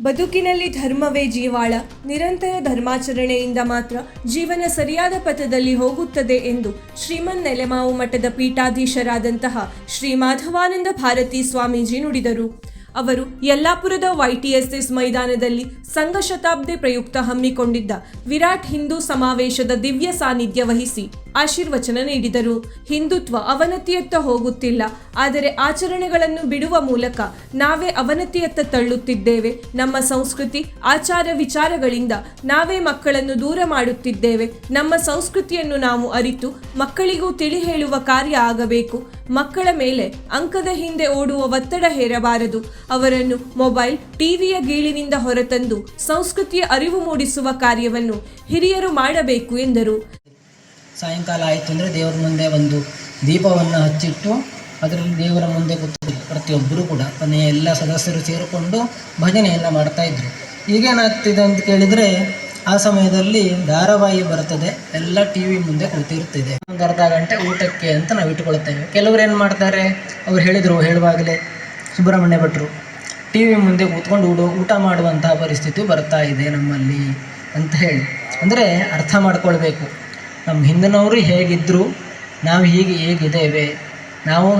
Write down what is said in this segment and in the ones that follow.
ಬದುಕಿನಲ್ಲಿ ಧರ್ಮವೇ ಜೀವಾಳ. ನಿರಂತರ ಧರ್ಮಾಚರಣೆಯಿಂದ ಮಾತ್ರ ಜೀವನ ಸರಿಯಾದ ಪಥದಲ್ಲಿ ಹೋಗುತ್ತದೆ ಎಂದು ಶ್ರೀಮನ್ ನೆಲೆಮಾವು ಮಠದ ಪೀಠಾಧೀಶರಾದಂತಹ ಶ್ರೀ ಮಾಧವಾನಂದ ಭಾರತಿ ಸ್ವಾಮೀಜಿ ನುಡಿದರು. ಅವರು ಯಲ್ಲಾಪುರದ YTSS ಮೈದಾನದಲ್ಲಿ ಸಂಘ ಶತಾಬ್ದಿ ಪ್ರಯುಕ್ತ ಹಮ್ಮಿಕೊಂಡಿದ್ದ ವಿರಾಟ್ ಹಿಂದೂ ಸಮಾವೇಶದ ದಿವ್ಯ ಸಾನ್ನಿಧ್ಯ ವಹಿಸಿ ಆಶೀರ್ವಚನ ನೀಡಿದರು. ಹಿಂದುತ್ವ ಅವನತಿಯತ್ತ ಹೋಗುತ್ತಿಲ್ಲ, ಆದರೆ ಆಚರಣೆಗಳನ್ನು ಬಿಡುವ ಮೂಲಕ ನಾವೇ ಅವನತಿಯತ್ತ ತಳ್ಳುತ್ತಿದ್ದೇವೆ. ನಮ್ಮ ಸಂಸ್ಕೃತಿ ಆಚಾರ ವಿಚಾರಗಳಿಂದ ನಾವೇ ಮಕ್ಕಳನ್ನು ದೂರ ಮಾಡುತ್ತಿದ್ದೇವೆ. ನಮ್ಮ ಸಂಸ್ಕೃತಿಯನ್ನು ನಾವು ಅರಿತು ಮಕ್ಕಳಿಗೂ ತಿಳಿ ಹೇಳುವ ಕಾರ್ಯ ಆಗಬೇಕು. ಮಕ್ಕಳ ಮೇಲೆ ಅಂಕದ ಹಿಂದೆ ಓಡುವ ಒತ್ತಡ ಹೇರಬಾರದು. ಅವರನ್ನು ಮೊಬೈಲ್, ಟಿವಿಯ ಗೀಳಿನಿಂದ ಹೊರತಂದು ಸಂಸ್ಕೃತಿಯ ಅರಿವು ಮೂಡಿಸುವ ಕಾರ್ಯವನ್ನು ಹಿರಿಯರು ಮಾಡಬೇಕು ಎಂದರು. ಸಾಯಂಕಾಲ ಆಯಿತು ಅಂದರೆ ದೇವರ ಮುಂದೆ ಒಂದು ದೀಪವನ್ನು ಹಚ್ಚಿಟ್ಟು ಅದರಲ್ಲಿ ದೇವರ ಮುಂದೆ ಕೂತು ಪ್ರತಿಯೊಬ್ಬರು ಕೂಡ ಮನೆಯ ಎಲ್ಲ ಸದಸ್ಯರು ಸೇರಿಕೊಂಡು ಭಜನೆಯನ್ನು ಮಾಡ್ತಾಯಿದ್ರು. ಈಗೇನಾಗ್ತಿದೆ ಅಂತ ಕೇಳಿದರೆ, ಆ ಸಮಯದಲ್ಲಿ ಧಾರಾವಾಹಿ ಬರ್ತದೆ, ಎಲ್ಲ ಟಿ ವಿ ಮುಂದೆ ಕೂತಿರ್ತಿದೆ. ಒಂದು ಅರ್ಧ ಗಂಟೆ ಊಟಕ್ಕೆ ಅಂತ ನಾವು ಇಟ್ಕೊಳ್ತೇವೆ. ಕೆಲವರು ಏನು ಮಾಡ್ತಾರೆ, ಅವ್ರು ಹೇಳುವಾಗಲೇ ಸುಬ್ರಹ್ಮಣ್ಯ ಭಟ್ರು ಟಿ ವಿ ಮುಂದೆ ಕೂತ್ಕೊಂಡು ಊಟ ಮಾಡುವಂತಹ ಪರಿಸ್ಥಿತಿ ಬರ್ತಾ ಇದೆ ನಮ್ಮಲ್ಲಿ ಅಂತ ಹೇಳಿ. ಅಂದರೆ ಅರ್ಥ ಮಾಡ್ಕೊಳ್ಬೇಕು, ನಮ್ಮ ಹಿಂದಿನವರು ಹೇಗಿದ್ದರು, ನಾವು ಹೇಗಿದ್ದೇವೆ,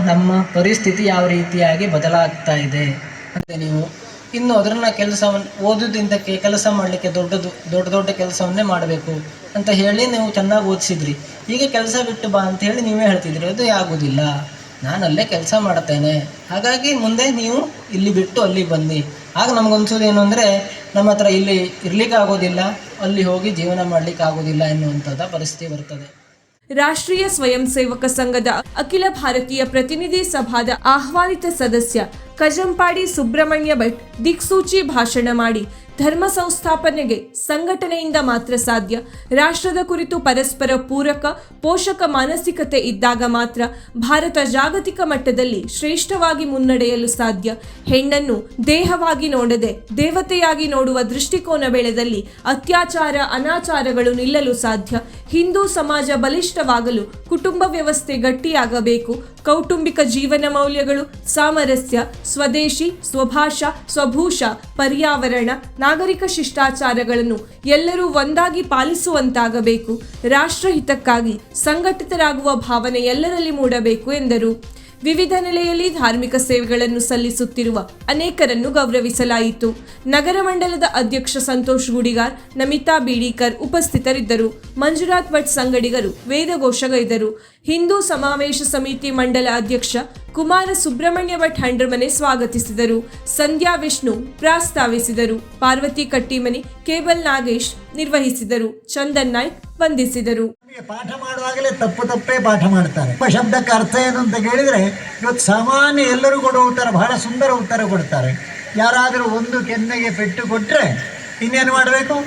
ನಮ್ಮ ಪರಿಸ್ಥಿತಿ ಯಾವ ರೀತಿಯಾಗಿ ಬದಲಾಗ್ತಾ ಇದೆ ಅಂತ. ನೀವು ಇನ್ನು ಅದನ್ನು ಕೆಲಸವನ್ನು ಓದೋದಿಂದಕ್ಕೆ ಕೆಲಸ ಮಾಡಲಿಕ್ಕೆ ದೊಡ್ಡ ಕೆಲಸವನ್ನೇ ಮಾಡಬೇಕು ಅಂತ ಹೇಳಿ ನೀವು ಚೆನ್ನಾಗಿ ಓದಿಸಿದ್ರಿ. ಈಗ ಕೆಲಸ ಬಿಟ್ಟು ಬಾ ಅಂತ ಹೇಳಿ ನೀವೇ ಹೇಳ್ತಿದ್ರಿ, ಅದು ಆಗೋದಿಲ್ಲ, ನಾನಲ್ಲೇ ಕೆಲಸ ಮಾಡ್ತೇನೆ, ಹಾಗಾಗಿ ಮುಂದೆ ನೀವು ಇಲ್ಲಿ ಬಿಟ್ಟು ಅಲ್ಲಿ ಬನ್ನಿ. ಆಗ ನಮಗನ್ಸೋದು ಏನು ಅಂದರೆ, ನಮ್ಮ ಹತ್ರ ಇಲ್ಲಿ ಇರಲಿಕ್ಕೆ ಆಗೋದಿಲ್ಲ, ಅಲ್ಲಿ ಹೋಗಿ ಜೀವನ ಮಾಡಲಿಕ್ಕೆ ಆಗೋದಿಲ್ಲ ಎನ್ನುವಂಥದ್ದು ಪರಿಸ್ಥಿತಿ ಬರ್ತದೆ. ರಾಷ್ಟ್ರೀಯ ಸ್ವಯಂ ಸೇವಕ ಸಂಘದ ಅಖಿಲ ಭಾರತೀಯ ಪ್ರತಿನಿಧಿ ಸಭಾದ ಆಹ್ವಾನಿತ ಸದಸ್ಯ ಕಜಂಪಾಡಿ ಸುಬ್ರಹ್ಮಣ್ಯ ಭಟ್ ದಿಕ್ಸೂಚಿ ಭಾಷಣ ಮಾಡಿ, ಧರ್ಮ ಸಂಸ್ಥಾಪನೆಗೆ ಸಂಘಟನೆಯಿಂದ ಮಾತ್ರ ಸಾಧ್ಯ. ರಾಷ್ಟ್ರದ ಕುರಿತು ಪರಸ್ಪರ ಪೂರಕ ಪೋಷಕ ಮಾನಸಿಕತೆ ಇದ್ದಾಗ ಮಾತ್ರ ಭಾರತ ಜಾಗತಿಕ ಮಟ್ಟದಲ್ಲಿ ಶ್ರೇಷ್ಠವಾಗಿ ಮುನ್ನಡೆಯಲು ಸಾಧ್ಯ. ಹೆಣ್ಣನ್ನು ದೇಹವಾಗಿ ನೋಡದೆ ದೇವತೆಯಾಗಿ ನೋಡುವ ದೃಷ್ಟಿಕೋನ ಬೆಳೆದಲ್ಲಿ ಅತ್ಯಾಚಾರ ಅನಾಚಾರಗಳು ನಿಲ್ಲಲು ಸಾಧ್ಯ. ಹಿಂದೂ ಸಮಾಜ ಬಲಿಷ್ಠವಾಗಲು ಕುಟುಂಬ ವ್ಯವಸ್ಥೆ ಗಟ್ಟಿಯಾಗಬೇಕು. ಕೌಟುಂಬಿಕ ಜೀವನ ಮೌಲ್ಯಗಳು, ಸಾಮರಸ್ಯ, ಸ್ವದೇಶಿ, ಸ್ವಭಾಷಾ, ಸ್ವಭೂಷ, ಪರ್ಯಾವರಣ, ನಾಗರಿಕ ಶಿಷ್ಟಾಚಾರಗಳನ್ನು ಎಲ್ಲರೂ ಒಂದಾಗಿ ಪಾಲಿಸುವಂತಾಗಬೇಕು. ರಾಷ್ಟ್ರಹಿತಕ್ಕಾಗಿ ಸಂಘಟಿತರಾಗುವ ಭಾವನೆ ಎಲ್ಲರಲ್ಲಿ ಮೂಡಬೇಕು ಎಂದರು. ವಿವಿಧ ನೆಲೆಯಲ್ಲಿ ಧಾರ್ಮಿಕ ಸೇವೆಗಳನ್ನು ಸಲ್ಲಿಸುತ್ತಿರುವ ಅನೇಕರನ್ನು ಗೌರವಿಸಲಾಯಿತು. ನಗರ ಮಂಡಲದ ಅಧ್ಯಕ್ಷ ಸಂತೋಷ್ ಗುಡಿಗಾರ್, ನಮಿತಾ ಬೀಡಿಕರ್ ಉಪಸ್ಥಿತರಿದ್ದರು. ಮಂಜುನಾಥ್ ಭಟ್ ಸಂಗಡಿಗರು ವೇದಘೋಷಗೈದರು. ಹಿಂದೂ ಸಮಾವೇಶ ಸಮಿತಿ ಮಂಡಲ ಅಧ್ಯಕ್ಷ ಕುಮಾರ ಸುಬ್ರಹ್ಮಣ್ಯ ಭಟ್ ಹಂಡ್ರಮನೆ ಸ್ವಾಗತಿಸಿದರು. ಸಂಧ್ಯಾ ವಿಷ್ಣು ಪ್ರಾಸ್ತಾವಿಸಿದರು. ಪಾರ್ವತಿ ಕಟ್ಟಿಮನಿ, ಕೇಬಲ್ ನಾಗೇಶ್ ನಿರ್ವಹಿಸಿದರು. ಚಂದನ್ ನಾಯ್ಕ್ ವಂದಿಸಿದರು. ಪಾಠ ಮಾಡುವಾಗಲೇ ತಪ್ಪೇ ಪಾಠ ಮಾಡ್ತಾರೆ. ಶಬ್ದಕ್ಕೆ ಅರ್ಥ ಏನು ಅಂತ ಕೇಳಿದರೆ, ಇವತ್ತು ಸಾಮಾನ್ಯ ಎಲ್ಲರೂ ಕೊಡುವ ಉತ್ತರ ಬಹಳ ಸುಂದರ ಉತ್ತರ ಕೊಡ್ತಾರೆ. ಯಾರಾದರೂ ಒಂದು ಕೆನ್ನೆಗೆ ಪೆಟ್ಟು ಕೊಟ್ಟರೆ ಇನ್ನೇನು ಮಾಡಬೇಕು?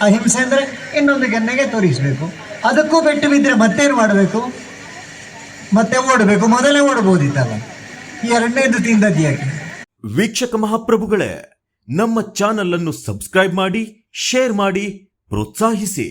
ಅಹಿಂಸೆ ಅಂದರೆ ಇನ್ನೊಂದು ಕೆನ್ನೆಗೆ ತೋರಿಸಬೇಕು. ಅದಕ್ಕೂ ಪೆಟ್ಟು ಬಿದ್ದರೆ ಮತ್ತೇನು ಮಾಡಬೇಕು? ಮತ್ತೆ ಓಡಬೇಕು. ಮೊದಲೇ ಓಡಬಹುದಿತ್ತಲ್ಲ, ಈ ಎರಡನೇದು ತಿಂದದ್ದು ಯಾಕೆ? ವೀಕ್ಷಕ ಮಹಾಪ್ರಭುಗಳೇ, ನಮ್ಮ ಚಾನಲ್ ಅನ್ನು ಸಬ್ಸ್ಕ್ರೈಬ್ ಮಾಡಿ, ಶೇರ್ ಮಾಡಿ, ಪ್ರೋತ್ಸಾಹಿಸಿ.